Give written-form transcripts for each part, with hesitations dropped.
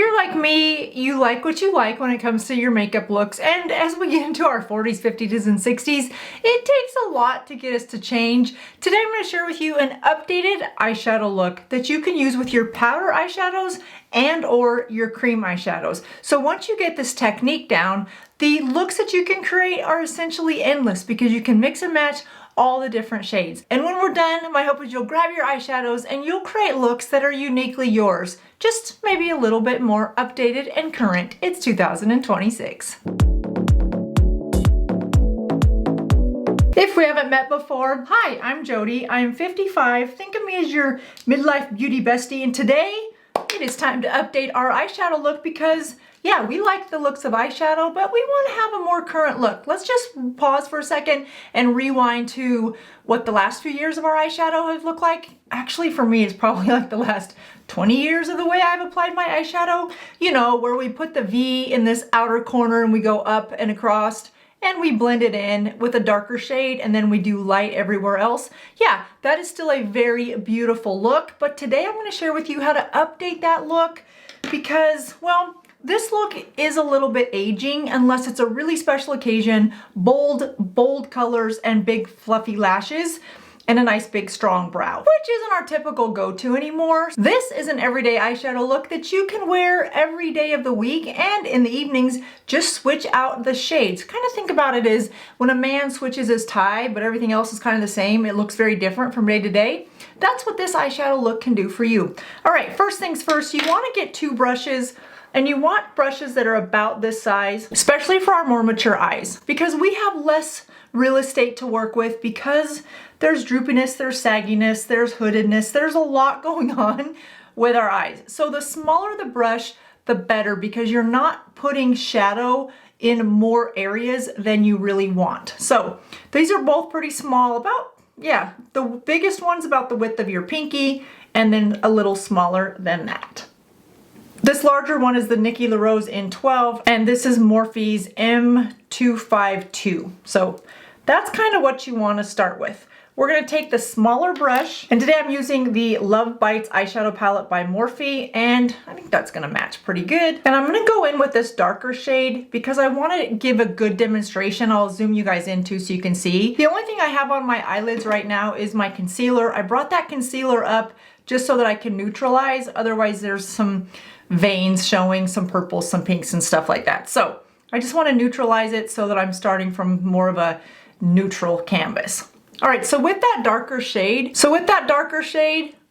you're like me, you like what you like when it comes to your makeup looks, and as we get into our 40s, 50s, and 60s, it takes a lot to get us to change. Today I'm going to share with you an updated eyeshadow look that you can use with your powder eyeshadows and or your cream eyeshadows. So once you get this technique down, the looks that you can create are essentially endless because you can mix and match all the different shades. And when we're done, my hope is you'll grab your eyeshadows and you'll create looks that are uniquely yours. Just maybe a little bit more updated and current. It's 2026. If we haven't met before, hi, I'm Jody. I'm 55. Think of me as your midlife beauty bestie, and today it is time to update our eyeshadow look because yeah, we like the looks of eyeshadow, but we want to have a more current look. Let's just pause for a second and rewind to what the last few years of our eyeshadow have looked like. Actually, for me, it's probably like the last 20 years of the way I've applied my eyeshadow. You know, where we put the V in this outer corner and we go up and across and we blend it in with a darker shade and then we do light everywhere else. Yeah, that is still a very beautiful look, but today I'm going to share with you how to update that look because, well, this look is a little bit aging unless it's a really special occasion, bold colors and big fluffy lashes and a nice big strong brow, which isn't our typical go-to anymore. This is an everyday eyeshadow look that you can wear every day of the week, and in the evenings just switch out the shades. Kind of think about it as when a man switches his tie but everything else is kind of the same, it looks very different from day to day. That's what this eyeshadow look can do for you. All right, first things first, you want to get two brushes. And you want brushes that are about this size, especially for our more mature eyes, because we have less real estate to work with because there's droopiness, there's sagginess, there's hoodedness, there's a lot going on with our eyes. So the smaller the brush, the better, because you're not putting shadow in more areas than you really want. So these are both pretty small, about, yeah, the biggest one's about the width of your pinky and then a little smaller than that. This larger one is the Nikki LaRose in 12, and this is Morphe's M252. So that's kind of what you want to start with. We're going to take the smaller brush, and today I'm using the Love Bites eyeshadow palette by Morphe, and I think that's going to match pretty good. And I'm going to go in with this darker shade because I want to give a good demonstration. I'll zoom you guys into so you can see. The only thing I have on my eyelids right now is my concealer. I brought that concealer up just so that I can neutralize. Otherwise, there's some veins showing, some purples, some pinks and stuff like that. So I just want to neutralize it so that I'm starting from more of a neutral canvas. All right, so with that darker shade,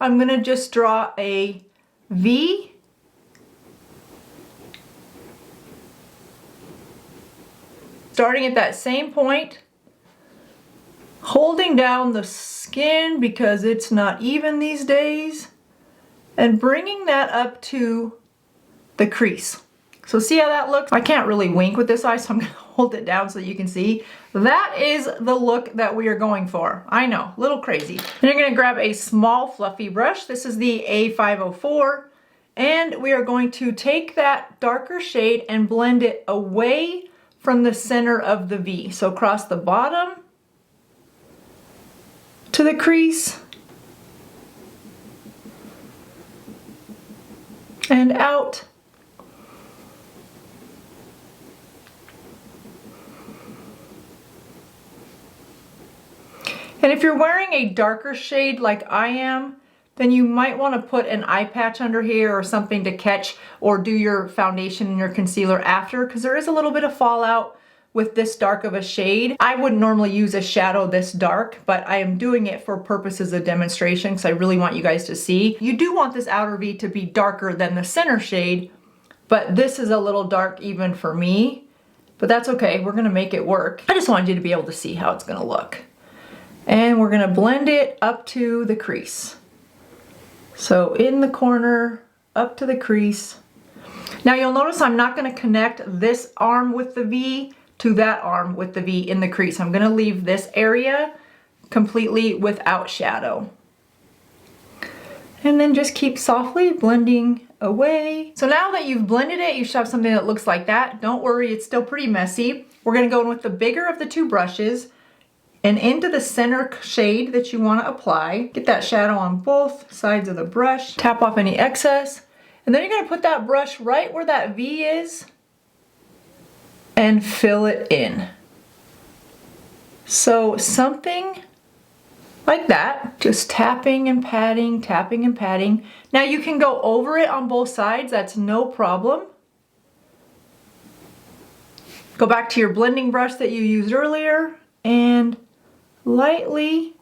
I'm gonna just draw a V. Starting at that same point, holding down the skin because it's not even these days, and bringing that up to the crease. So see how that looks? I can't really wink with this eye, so I'm gonna hold it down so you can see. That is the look that we are going for. I know, a little crazy. Then you're gonna grab a small fluffy brush. This is the A504, and we are going to take that darker shade and blend it away from the center of the V. So across the bottom to the crease and out. And if you're wearing a darker shade like I am, then you might want to put an eye patch under here or something to catch, or do your foundation and your concealer after, because there is a little bit of fallout with this dark of a shade. I wouldn't normally use a shadow this dark, but I am doing it for purposes of demonstration because I really want you guys to see. You do want this outer V to be darker than the center shade, but this is a little dark even for me, but that's okay. We're gonna make it work. I just wanted you to be able to see how it's gonna look. And we're gonna blend it up to the crease. So in the corner, up to the crease. Now you'll notice I'm not gonna connect this arm with the V to that arm with the V in the crease. I'm gonna leave this area completely without shadow. And then just keep softly blending away. So now that you've blended it, you should have something that looks like that. Don't worry, it's still pretty messy. We're gonna go in with the bigger of the two brushes and into the center shade that you want to apply. Get that shadow on both sides of the brush. Tap off any excess. And then you're gonna put that brush right where that V is and fill it in. So something like that, just tapping and patting, tapping and patting. Now you can go over it on both sides, that's no problem. Go back to your blending brush that you used earlier and lightly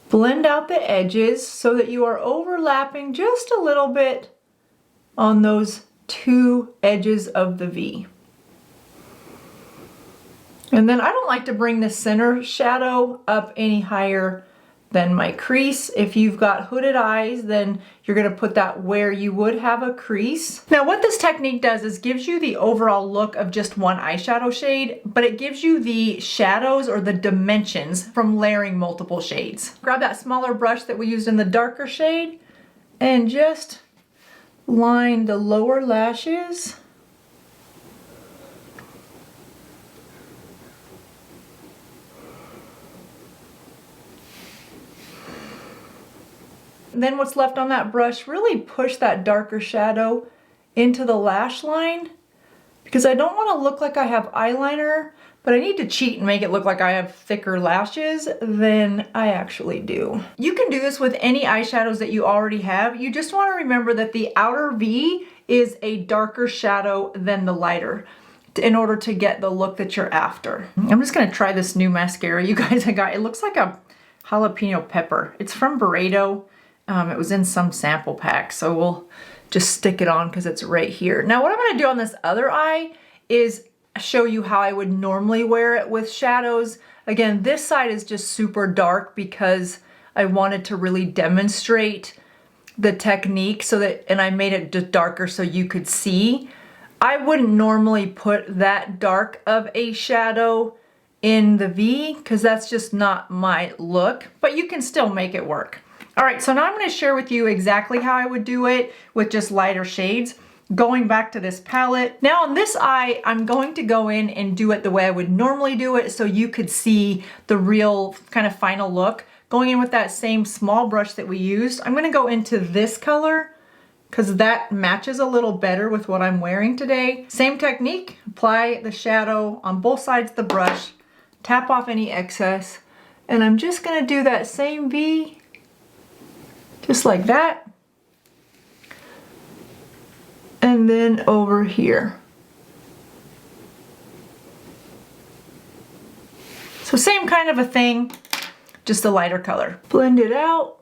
blend out the edges so that you are overlapping just a little bit on those two edges of the V. And then I don't like to bring the center shadow up any higher than my crease. If you've got hooded eyes, then you're gonna put that where you would have a crease. Now what this technique does is gives you the overall look of just one eyeshadow shade, but it gives you the shadows or the dimensions from layering multiple shades. Grab that smaller brush that we used in the darker shade and just line the lower lashes. Then what's left on that brush, really push that darker shadow into the lash line because I don't want to look like I have eyeliner, but I need to cheat and make it look like I have thicker lashes than I actually do. You can do this with any eyeshadows that you already have. You just want to remember that the outer V is a darker shadow than the lighter in order to get the look that you're after. I'm just going to try this new mascara you guys I got. It looks like a jalapeno pepper. It's from Burrito. It was in some sample pack, so we'll just stick it on because it's right here. Now what I'm going to do on this other eye is show you how I would normally wear it with shadows. Again, this side is just super dark because I wanted to really demonstrate the technique so that, and I made it just darker so you could see. I wouldn't normally put that dark of a shadow in the V because that's just not my look, but you can still make it work. All right, so now I'm going to share with you exactly how I would do it with just lighter shades. Going back to this palette. Now on this eye, I'm going to go in and do it the way I would normally do it so you could see the real kind of final look. Going in with that same small brush that we used, I'm going to go into this color because that matches a little better with what I'm wearing today. Same technique, apply the shadow on both sides of the brush, tap off any excess, and I'm just going to do that same V. Just like that. And then over here. So same kind of a thing, just a lighter color. Blend it out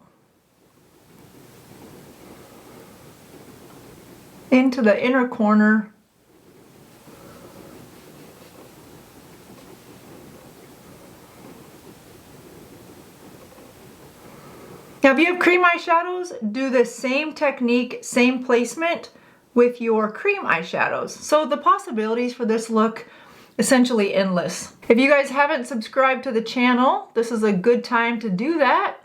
into the inner corner. Now if you have cream eyeshadows, do the same technique, same placement with your cream eyeshadows. So the possibilities for this look essentially endless. If you guys haven't subscribed to the channel, this is a good time to do that.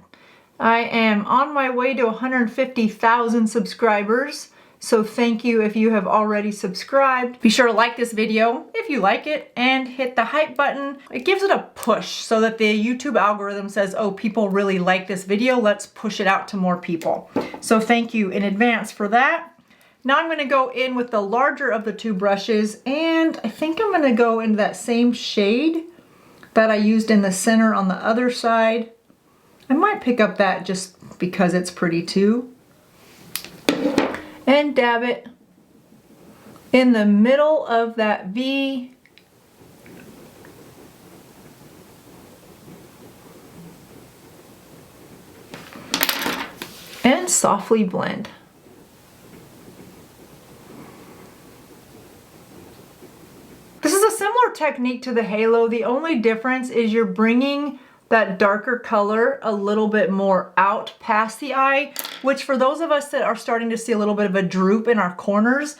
I am on my way to 150,000 subscribers. So thank you if you have already subscribed. Be sure to like this video if you like it and hit the hype button. It gives it a push so that the YouTube algorithm says, oh, people really like this video. Let's push it out to more people. So thank you in advance for that. Now I'm going to go in with the larger of the two brushes and I think I'm going to go into that same shade that I used in the center on the other side. I might pick up that just because it's pretty too. And dab it in the middle of that V. And softly blend. This is a similar technique to the halo. The only difference is you're bringing that darker color a little bit more out past the eye, which for those of us that are starting to see a little bit of a droop in our corners,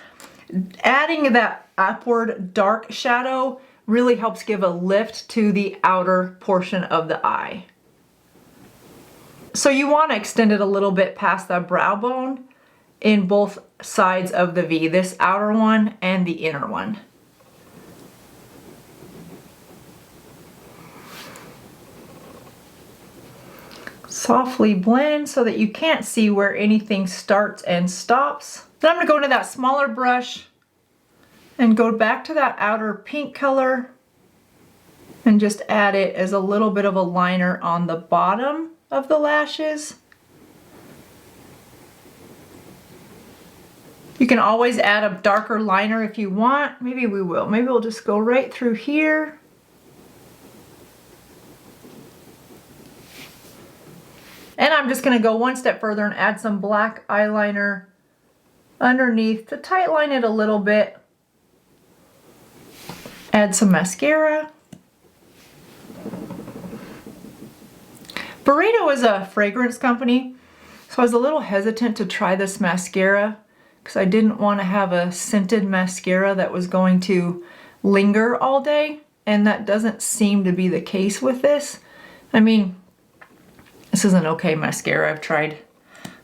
adding that upward dark shadow really helps give a lift to the outer portion of the eye. So you want to extend it a little bit past the brow bone in both sides of the V, this outer one and the inner one. Softly blend so that you can't see where anything starts and stops. Then I'm gonna go into that smaller brush and go back to that outer pink color and just add it as a little bit of a liner on the bottom of the lashes. You can always add a darker liner if you want. Maybe we will. Maybe we'll just go right through here. And I'm just gonna go one step further and add some black eyeliner underneath to tightline it a little bit. Add some mascara. Burrito is a fragrance company, so I was a little hesitant to try this mascara because I didn't want to have a scented mascara that was going to linger all day, and that doesn't seem to be the case with this. I mean, this is an okay mascara. I've tried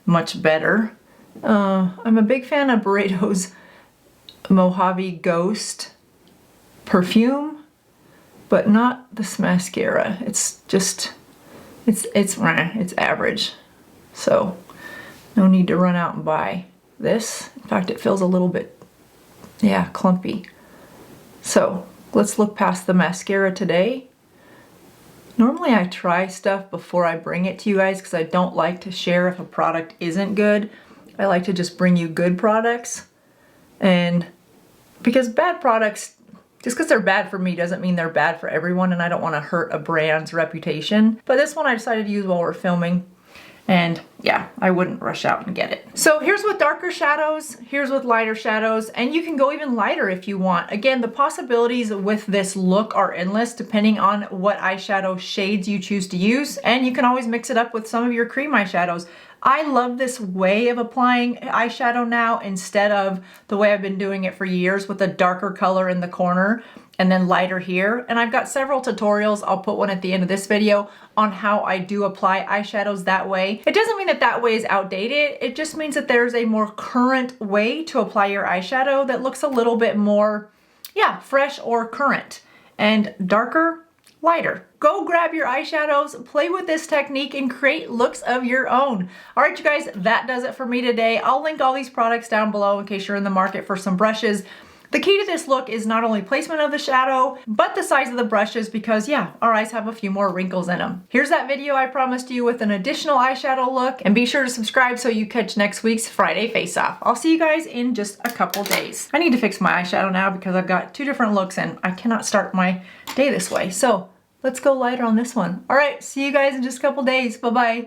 much better. I'm a big fan of Burrito's Mojave Ghost perfume, but not this mascara. It's just, it's average. So no need to run out and buy this. In fact, it feels a little bit, yeah, clumpy. So let's look past the mascara today. Normally I try stuff before I bring it to you guys because I don't like to share if a product isn't good. I like to just bring you good products. And because bad products, just because they're bad for me doesn't mean they're bad for everyone, and I don't want to hurt a brand's reputation. But this one I decided to use while we're filming. And yeah, I wouldn't rush out and get it. So here's with darker shadows, here's with lighter shadows, and you can go even lighter if you want. Again, the possibilities with this look are endless depending on what eyeshadow shades you choose to use, and you can always mix it up with some of your cream eyeshadows. I love this way of applying eyeshadow now instead of the way I've been doing it for years with a darker color in the corner and then lighter here. And I've got several tutorials, I'll put one at the end of this video, on how I do apply eyeshadows that way. It doesn't mean that that way is outdated, it just means that there's a more current way to apply your eyeshadow that looks a little bit more, yeah, fresh or current. And darker, lighter. Go grab your eyeshadows, play with this technique, and create looks of your own. All right, you guys, that does it for me today. I'll link all these products down below in case you're in the market for some brushes. The key to this look is not only placement of the shadow, but the size of the brushes because, yeah, our eyes have a few more wrinkles in them. Here's that video I promised you with an additional eyeshadow look, and be sure to subscribe so you catch next week's Friday face-off. I'll see you guys in just a couple days. I need to fix my eyeshadow now because I've got two different looks and I cannot start my day this way. So let's go lighter on this one. All right, see you guys in just a couple days. Bye-bye.